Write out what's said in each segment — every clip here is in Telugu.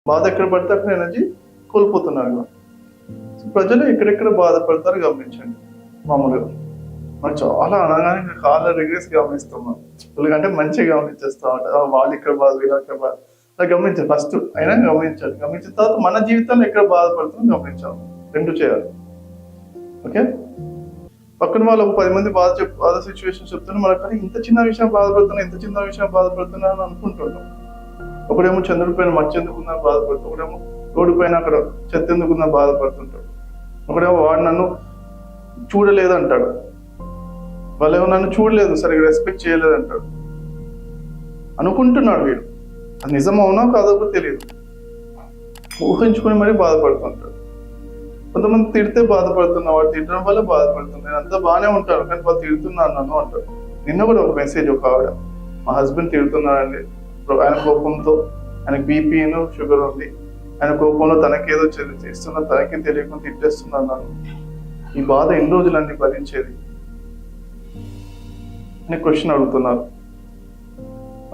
బాధ ఎక్కడ పడితే అక్కడ ఎనర్జీ కోల్పోతున్నారు. ప్రజలు ఎక్కడెక్కడ బాధపడతారు గమనించండి. మామూలుగా మనం చాలా అనగానే కాళ్ళ రిగ్రెస్ గమనిస్తున్నాం. ఎందుకంటే మంచిగా గమనించేస్తా ఉంటారు. వాళ్ళు ఇక్కడ బాధ, వీళ్ళు అక్కడ బాధ, అలా గమనించాలి ఫస్ట్. అయినా గమనించాలి. గమనించిన తర్వాత మన జీవితంలో ఎక్కడ బాధపడుతుందో గమనించాలి. 2 చేయాలి. ఓకే. పక్కన వాళ్ళు ఒక 10 మంది బాధ సిచ్యువేషన్ చెప్తున్నా మనకు ఇంత చిన్న విషయం బాధపడుతున్నా, ఇంత చిన్న విషయం బాధపడుతున్నా అని అనుకుంటున్నాం. ఒకడేమో చంద్రుడి పైన మచ్చ ఎందుకుందని బాధపడుతుంది, ఒకడేమో రోడ్డు పైన అక్కడ చెత్త ఎందుకుందని బాధపడుతుంటాడు, ఒకడేమో వాడు నన్ను చూడలేదు అంటాడు, వాళ్ళేమో నన్ను చూడలేదు, సరిగ్గా రెస్పెక్ట్ చేయలేదు అంటాడు. అనుకుంటున్నాడు వీడు, అది నిజం అవునా కాదో కూడా తెలియదు, ఊహించుకొని మరీ బాధపడుతుంటాడు. కొంతమంది తిడితే బాధపడుతున్నా, వాడు తిట్టడం వల్ల బాధపడుతున్నా, నేను అంతా బాగానే ఉంటాను కానీ వాళ్ళు తిడుతున్నాను నన్ను అంటాడు. నిన్న కూడా ఒక మెసేజ్ ఒక ఆవిడ, మా హస్బెండ్ తిడుతున్నాడండి, ఆయన కోపంతో, ఆయనకు బీపీను షుగర్ ఉంది, ఆయన కోపంలో తనకేదో చేస్తున్నా, తనకే తెలియకుండా తిట్టేస్తున్నాను నన్ను, ఈ బాధ ఎన్ని రోజులన్నీ భరించేది అని క్వశ్చన్ అడుగుతున్నారు.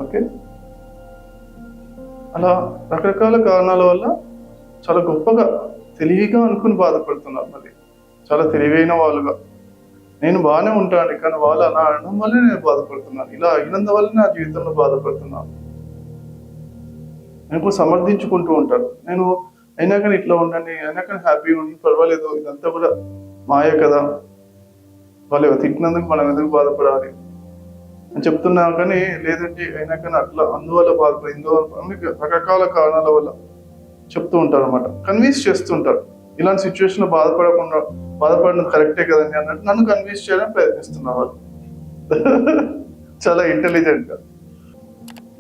ఓకే. అలా రకరకాల కారణాల వల్ల చాలా గొప్పగా తెలివిగా అనుకుని బాధపడుతున్నారు. మళ్ళీ చాలా తెలివైన వాళ్ళుగా, నేను బాగానే ఉంటాను కానీ వాళ్ళు అలా అనడం వల్లే నేను బాధపడుతున్నాను, ఇలా అయినందువల్ల నా జీవితంలో బాధపడుతున్నాను. నేను సమర్థించుకుంటూ ఉంటాను, నేను అయినా కానీ ఇట్లా ఉండండి, అయినా కానీ హ్యాపీగా ఉండి పర్వాలేదు, ఇదంతా కూడా మాయ కదా, వాళ్ళు తిట్టినందుకు మనం ఎందుకు బాధపడాలి అని చెప్తున్నా కానీ లేదండి, అయినా కానీ అట్లా అందువల్ల బాధపడి ఇందువల్ల రకరకాల కారణాల వల్ల చెప్తూ ఉంటారు అనమాట, కన్విన్స్ చేస్తుంటారు. ఇలాంటి సిచ్యువేషన్ లో బాధపడడం కరెక్టే కదండి అన్నట్టు నన్ను కన్విన్స్ చేయడానికి ప్రయత్నిస్తున్నారు వాళ్ళు. చాలా ఇంటెలిజెంట్ గా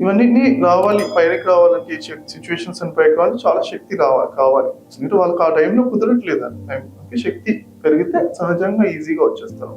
ఇవన్నీ రావాలి, పైకి రావాలంటే సిచ్యువేషన్స్ అని పైకి రావాలి, చాలా శక్తి కావాలి. అంటే వాళ్ళకి ఆ టైంలో కుదరట్లేదు, శక్తి పెరిగితే సహజంగా ఈజీగా వచ్చేస్తారు.